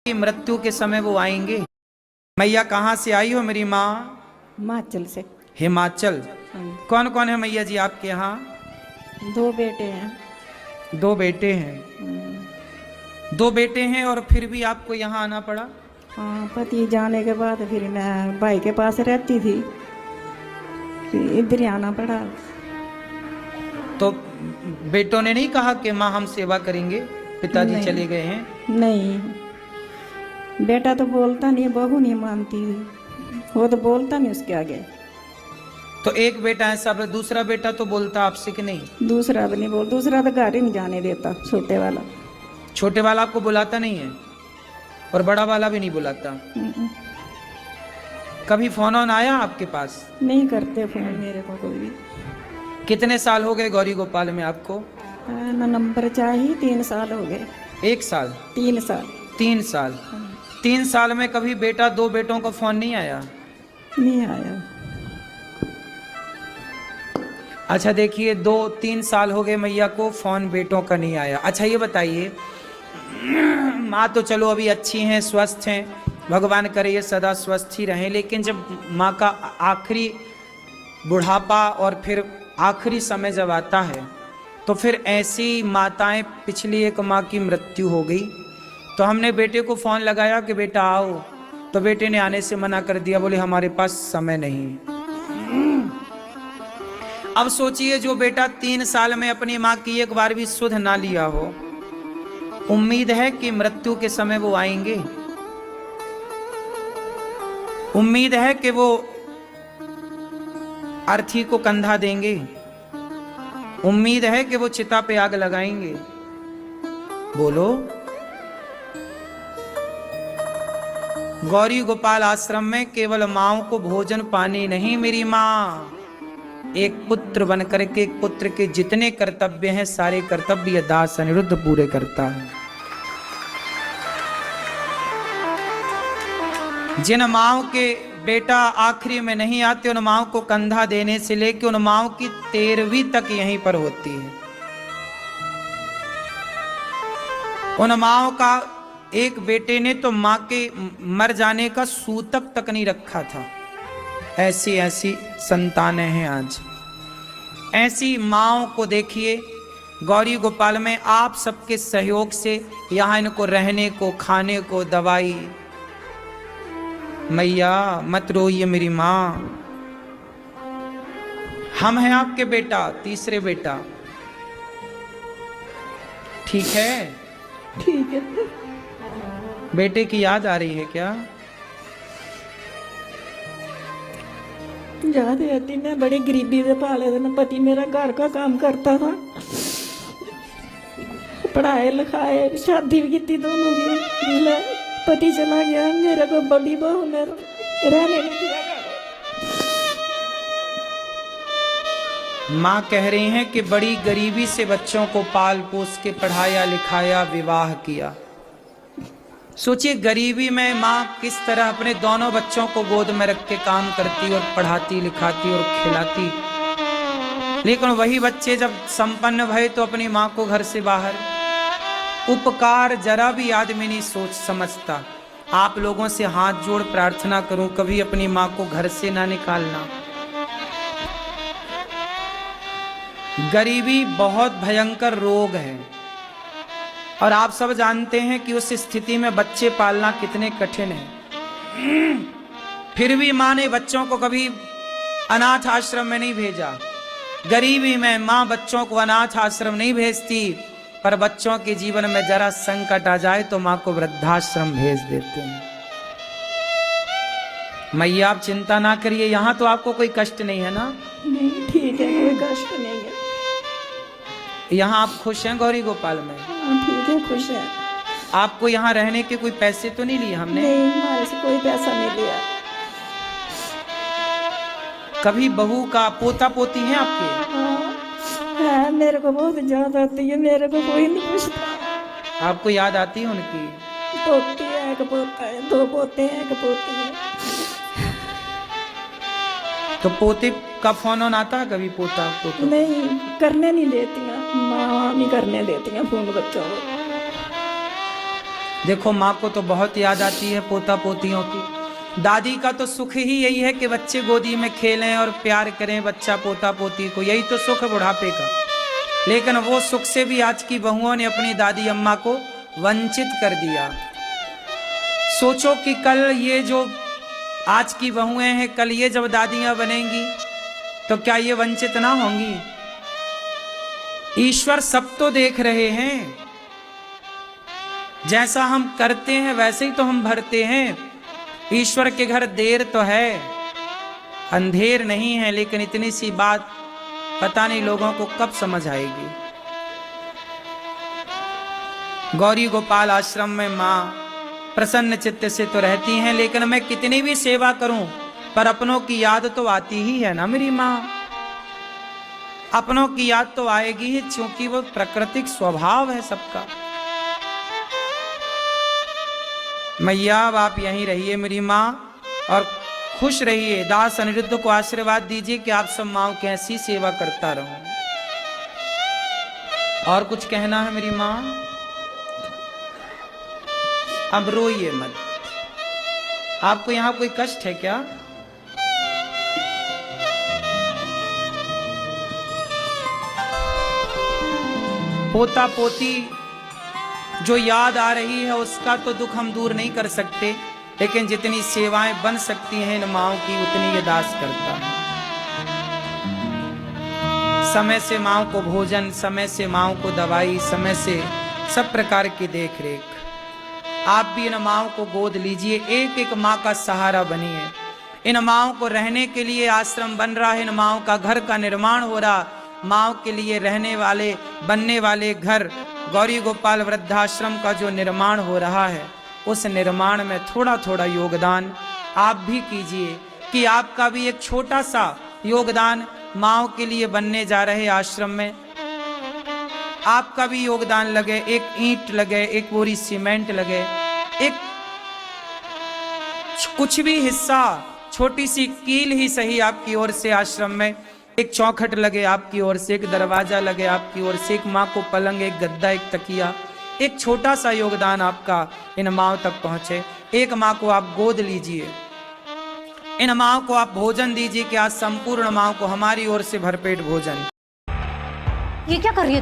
कि मृत्यु के समय वो आएंगे। मैया कहाँ से आई हो मेरी माँ? हिमाचल से। हिमाचल। हाँ, कौन कौन है मैया जी आपके यहाँ? 2 बेटे हैं। 2 बेटे हैं। 2 बेटे हैं और फिर भी आपको यहाँ आना पड़ा? हाँ, पति जाने के बाद फिर मैं भाई के पास रहती थी, फिर इधर ही आना पड़ा। तो बेटों ने नहीं कहा कि माँ हम सेवा करेंगे, पिताजी नहीं। चले गए हैं? नहीं, बेटा तो बोलता नहीं, बहू नहीं मानती थी, वो तो बोलता नहीं उसके आगे। तो एक बेटा है सब, दूसरा बेटा तो बोलता आपसे कि नहीं? दूसरा भी नहीं बोल, दूसरा तो घर ही नहीं जाने देता, छोटे वाला। छोटे वाला आपको बुलाता नहीं है और बड़ा वाला भी नहीं बुलाता? कभी फोन ऑन आया आपके पास? नहीं करते फोन मेरे को कोई भी। कितने साल हो गए गौरी गोपाल में आपको? ना नंबर चाहिए, 3 साल हो गए। 1 साल? 3 साल। 3 साल। 3 साल में कभी बेटा 2 बेटों का फोन नहीं आया? नहीं आया। अच्छा देखिए, 2-3 साल हो गए मैया को, फोन बेटों का नहीं आया। अच्छा ये बताइए, माँ तो चलो अभी अच्छी हैं, स्वस्थ हैं, भगवान करे ये सदा स्वस्थ ही रहें, लेकिन जब माँ का आखिरी बुढ़ापा और फिर आखिरी समय जब आता है तो फिर ऐसी माताएं, पिछली एक माँ की मृत्यु हो गई तो हमने बेटे को फोन लगाया कि बेटा आओ, तो बेटे ने आने से मना कर दिया, बोले हमारे पास समय नहीं। अब सोचिए, जो बेटा 3 साल में अपनी माँ की एक बार भी सुध ना लिया हो, उम्मीद है कि मृत्यु के समय वो आएंगे? उम्मीद है कि वो अर्थी को कंधा देंगे? उम्मीद है कि वो चिता पे आग लगाएंगे? बोलो। गौरी गोपाल आश्रम में केवल माओ को भोजन पानी नहीं, मेरी माँ एक पुत्र बन करके एक पुत्र के जितने कर्तव्य हैं सारे कर्तव्य दास अनिरुद्ध पूरे करता है। जिन माओ के बेटा आखिरी में नहीं आते, उन माओ को कंधा देने से लेकर उन माओ की 13वीं तक यहीं पर होती है। उन माओ का एक बेटे ने तो मां के मर जाने का सूतक तक नहीं रखा था। ऐसी ऐसी संतानें हैं आज। ऐसी माओ को देखिए गौरी गोपाल में, आप सबके सहयोग से यहाँ इनको रहने को, खाने को, दवाई। मैया मत रोइए मेरी माँ, हम हैं आपके बेटा, तीसरे बेटा, ठीक है? ठीक है। बेटे की याद आ रही है क्या? याद रहती, मैं बड़ी गरीबी से पाले थे ना, पति मेरा घर का काम करता था, पढ़ाए लिखाए, शादी भी की दोनों की। पति चला गया, मेरे को बड़ी बहू ने रहने नहीं दिया। माँ कह रही हैं कि बड़ी गरीबी से बच्चों को पाल पोस के पढ़ाया लिखाया, विवाह किया। सोचिए गरीबी में माँ किस तरह अपने दोनों बच्चों को गोद में रख के काम करती और पढ़ाती लिखाती और खिलाती। लेकिन वही बच्चे जब संपन्न भये तो अपनी माँ को घर से बाहर। उपकार जरा भी आदमी नहीं सोच समझता। आप लोगों से हाथ जोड़ प्रार्थना करूं, कभी अपनी माँ को घर से ना निकालना। गरीबी बहुत भयंकर रोग है और आप सब जानते हैं कि उस स्थिति में बच्चे पालना कितने कठिन है। फिर भी माँ ने बच्चों को कभी अनाथ आश्रम में नहीं भेजा। गरीबी में माँ बच्चों को अनाथ आश्रम नहीं भेजती, पर बच्चों के जीवन में जरा संकट आ जाए तो माँ को वृद्धाश्रम भेज देते हैं। मैया आप चिंता ना करिए, यहाँ तो आपको कोई कष्ट नहीं है ना? नहीं, ठीक है, कोई कष्ट नहीं है। यहाँ आप खुश हैं गौरी गोपाल में? हाँ, ठीक है, खुश है। आपको यहाँ रहने के कोई पैसे तो नहीं लिए हमने? नहीं, हमारे से कोई पैसा नहीं लिया। कभी बहू का पोता पोती है आपके? हाँ, मेरे को बहुत याद आती है, मेरे को कोई नहीं पूछता। आपको याद आती है उनकी? पोती है कि पोता है, 2 पोते हैं कि पोती है। तो पोते का फोन ऑन आता है कभी? पोता पोता नहीं, करने नहीं देती, माँ नहीं करने देती फोन बच्चों को। देखो माँ को तो बहुत याद आती है पोता पोतियों की। दादी का तो सुख ही यही है कि बच्चे गोदी में खेलें और प्यार करें बच्चा पोता पोती को, यही तो सुख है बुढ़ापे का। लेकिन वो सुख से भी आज की बहुओं ने अपनी दादी अम्मा को वंचित कर दिया। सोचो कि कल ये जो आज की बहुएं हैं, कल ये जब दादियां बनेंगी तो क्या ये वंचित ना होंगी? ईश्वर सब तो देख रहे हैं, जैसा हम करते हैं वैसे ही तो हम भरते हैं। ईश्वर के घर देर तो है, अंधेर नहीं है। लेकिन इतनी सी बात पता नहीं लोगों को कब समझ आएगी। गौरी गोपाल आश्रम में माँ प्रसन्न चित्त से तो रहती हैं, लेकिन मैं कितनी भी सेवा करूं पर अपनों की याद तो आती ही है ना मेरी माँ। अपनों की याद तो आएगी ही, क्योंकि वो प्राकृतिक स्वभाव है सबका। मैया अब आप यहीं रहिए मेरी माँ और खुश रहिए। दास अनिरुद्ध को आशीर्वाद दीजिए कि आप सब माँ की ऐसी सेवा करता रहूं। और कुछ कहना है मेरी माँ? अब रोइए मत। आपको यहां कोई कष्ट है क्या? पोता पोती जो याद आ रही है उसका तो दुख हम दूर नहीं कर सकते, लेकिन जितनी सेवाएं बन सकती हैं इन माओं की उतनी ये दास करता है। समय से माओं को भोजन, समय से माओं को दवाई, समय से सब प्रकार की देख रेख। आप भी इन माओं को गोद लीजिए, एक एक माँ का सहारा बनिए। इन माओं को रहने के लिए आश्रम बन रहा है, इन माओं का घर का निर्माण हो रहा। माओं के लिए रहने वाले बनने वाले घर गौरी गोपाल वृद्धाश्रम का जो निर्माण हो रहा है, उस निर्माण में थोड़ा थोड़ा योगदान आप भी कीजिए कि आपका भी एक छोटा सा योगदान माओं के लिए बनने जा रहे आश्रम में आपका भी योगदान लगे। एक ईंट लगे, एक बोरी सीमेंट लगे, एक कुछ भी हिस्सा, छोटी सी कील ही सही आपकी ओर से आश्रम में, एक चौखट लगे आपकी ओर से, एक दरवाजा लगे आपकी ओर से, एक माँ को पलंग, एक गद्दा, एक तकिया, एक छोटा सा योगदान आपका इन माओं तक पहुंचे। एक माँ को आप गोद लीजिए, इन माओं को आप भोजन दीजिए कि आज संपूर्ण माओं को हमारी ओर से भरपेट भोजन। ये क्या कर रही है?